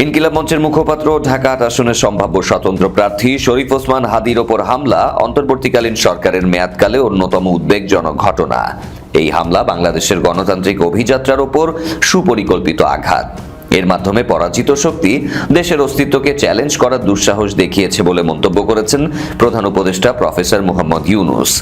ইনকিলাব মঞ্চের মুখপাত্র ঢাকা ৮ আসনের সম্ভাব্য স্বতন্ত্র প্রার্থী শরীফ ওসমান হাদির ওপর হামলা অন্তর্বর্তীকালীন সরকারের মেয়াদকালে অন্যতম উদ্বেগজনক ঘটনা। এই হামলা বাংলাদেশের গণতান্ত্রিক অভিযাত্রার ওপর সুপরিকল্পিত আঘাত। এর মাধ্যমে পরাজিত শক্তি দেশের অস্তিত্বকে চ্যালেঞ্জ করার দুঃসাহস দেখিয়েছে বলে মন্তব্য করেছেন প্রধান উপদেষ্টা প্রফেসর মোহাম্মদ ইউনূস।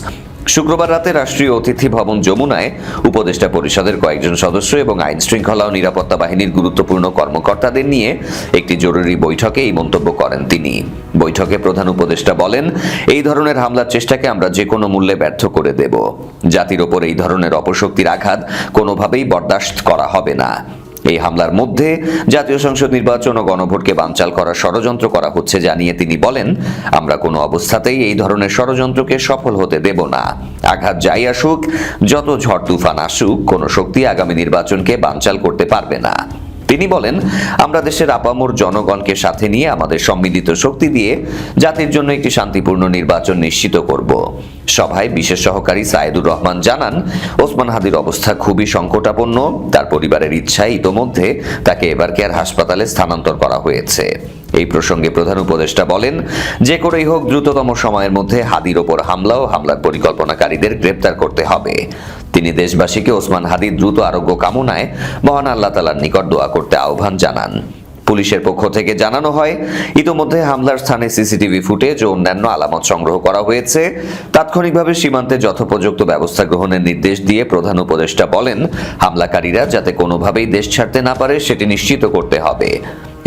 শুক্রবার রাতে রাষ্ট্রীয় অতিথি ভবন যমুনায় উপদেষ্টা পরিষদের কয়েকজন সদস্য এবং আইন শৃঙ্খলা ও নিরাপত্তা বাহিনীর গুরুত্বপূর্ণ কর্মকর্তাদের নিয়ে একটি জরুরি বৈঠকে এই মন্তব্য করেন তিনি। বৈঠকে প্রধান উপদেষ্টা বলেন, এই ধরনের হামলার চেষ্টাকে আমরা যে কোনো মূল্যে ব্যর্থ করে দেব। জাতির ওপর এই ধরনের অপশক্তির আঘাত কোনোভাবেই বরদাস্ত করা হবে না। এই হামলার মধ্যে জাতীয় সংসদ নির্বাচন ও গণভোটকে বানচাল করার ষড়যন্ত্র করা হচ্ছে জানিয়ে তিনি বলেন, আমরা কোনো অবস্থাতেই এই ধরনের ষড়যন্ত্রকে সফল হতে দেব না। আঘাত যাই আসুক, যত ঝড় তুফান আসুক, কোনো শক্তি আগামী নির্বাচনকে বানচাল করতে পারবে না। তিনি বলেন, আমরা দেশের আপামর জনগণকে সাথে নিয়ে আমাদের সম্মিলিত শক্তি দিয়ে জাতির জন্য একটি শান্তিপূর্ণ নির্বাচন নিশ্চিত করব। সভায় বিশেষ সহকারী সায়েদুর রহমান জানান, ওসমান হাদির অবস্থা খুবই সংকটাপন্ন। তার পরিবারের ইচ্ছায় ইতোমধ্যে তাকে এবার কেয়ার হাসপাতালে স্থানান্তর করা হয়েছে। এই প্রসঙ্গে প্রধান উপদেষ্টা বলেন, যে করেই হোক দ্রুততম সময়ের মধ্যে হাদির ওপর হামলা ও হামলার পরিকল্পনাকারীদের গ্রেপ্তার করতে হবে। তিনি দেশবাসীকে ওসমান হাদির দ্রুত আরোগ্য কামনায় মহান আল্লাহ তাআলার নিকট দোয়া করতে আহ্বান জানান। পুলিশের পক্ষ থেকে জানানো হয়, ইতোমধ্যে হামলার স্থানে সিসিটিভি ফুটেজ ও অন্যান্য আলামত সংগ্রহ করা হয়েছে। তাৎক্ষণিকভাবে সীমান্তে যথোপযুক্ত ব্যবস্থা গ্রহণের নির্দেশ দিয়ে প্রধান উপদেষ্টা বলেন, হামলাকারীরা যাতে কোনোভাবেই দেশ ছাড়তে না পারে সেটি নিশ্চিত করতে হবে।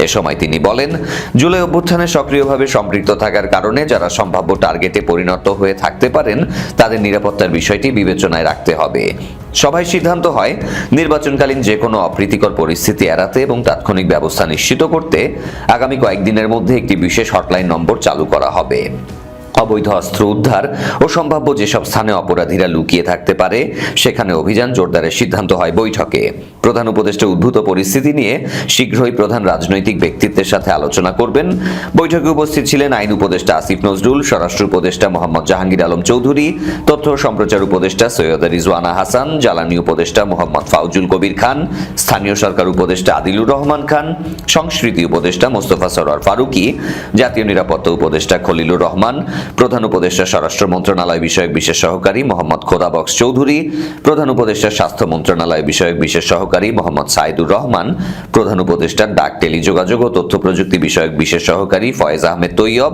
এ সময় তিনি বলেন, জুলাই অভ্যুত্থানে সক্রিয়ভাবে সম্পৃক্ত থাকার কারণে যারা সম্ভাব্য টার্গেটে পরিণত হয়ে থাকতে পারেন তাদের নিরাপত্তার বিষয়টি বিবেচনায় রাখতে হবে। সভায় সিদ্ধান্ত হয়, নির্বাচনকালীন যে কোনো অপ্রীতিকর পরিস্থিতি এড়াতে এবং তাৎক্ষণিক ব্যবস্থা নিশ্চিত করতে আগামী কয়েকদিনের মধ্যে একটি বিশেষ হটলাইন নম্বর চালু করা হবে। অবৈধ অস্ত্র উদ্ধার ও সম্ভাব্য যেসব স্থানে অপরাধীরা লুকিয়ে থাকতে পারে সেখানে অভিযান জোরদারের সিদ্ধান্ত হয় বৈঠকে। প্রধান উপদেষ্টা উদ্ভূত পরিস্থিতি নিয়ে শীঘ্রই প্রধান রাজনৈতিক ব্যক্তিত্বের সাথে আলোচনা করবেন। বৈঠকে উপস্থিত ছিলেন আইন উপদেষ্টা আসিফ নজরুল, স্বরাষ্ট্র উপদেষ্টা মোহাম্মদ জাহাঙ্গীর আলম চৌধুরী, তথ্য ও সম্প্রচার উপদেষ্টা সৈয়দা রিজওয়ানা হাসান, জ্বালানি উপদেষ্টা মোহাম্মদ ফাউজুল কবির খান, স্থানীয় সরকার উপদেষ্টা আদিলুর রহমান খান, সংস্কৃতি উপদেষ্টা মোস্তফা সরোয়ার ফারুকী, জাতীয় নিরাপত্তা উপদেষ্টা খলিলুর রহমান, প্রধান উপদেষ্টা স্বরাষ্ট্র মন্ত্রণালয় বিষয়ক বিশেষ সহকারী মোহাম্মদ খোদাবক্স চৌধুরী, প্রধান উপদেষ্টা স্বাস্থ্য মন্ত্রণালয় বিষয়ক বিশেষ সহকারী মোহাম্মদ সাইদুর রহমান, প্রধান উপদেষ্টা ডাক, টেলিযোগাযোগ ও তথ্য প্রযুক্তি বিষয়ক বিশেষ সহকারী ফয়েজ আহমেদ তৈয়ব,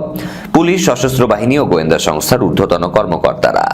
পুলিশ, সশস্ত্র বাহিনী ও গোয়েন্দা সংস্থার ঊর্ধ্বতন কর্মকর্তারা।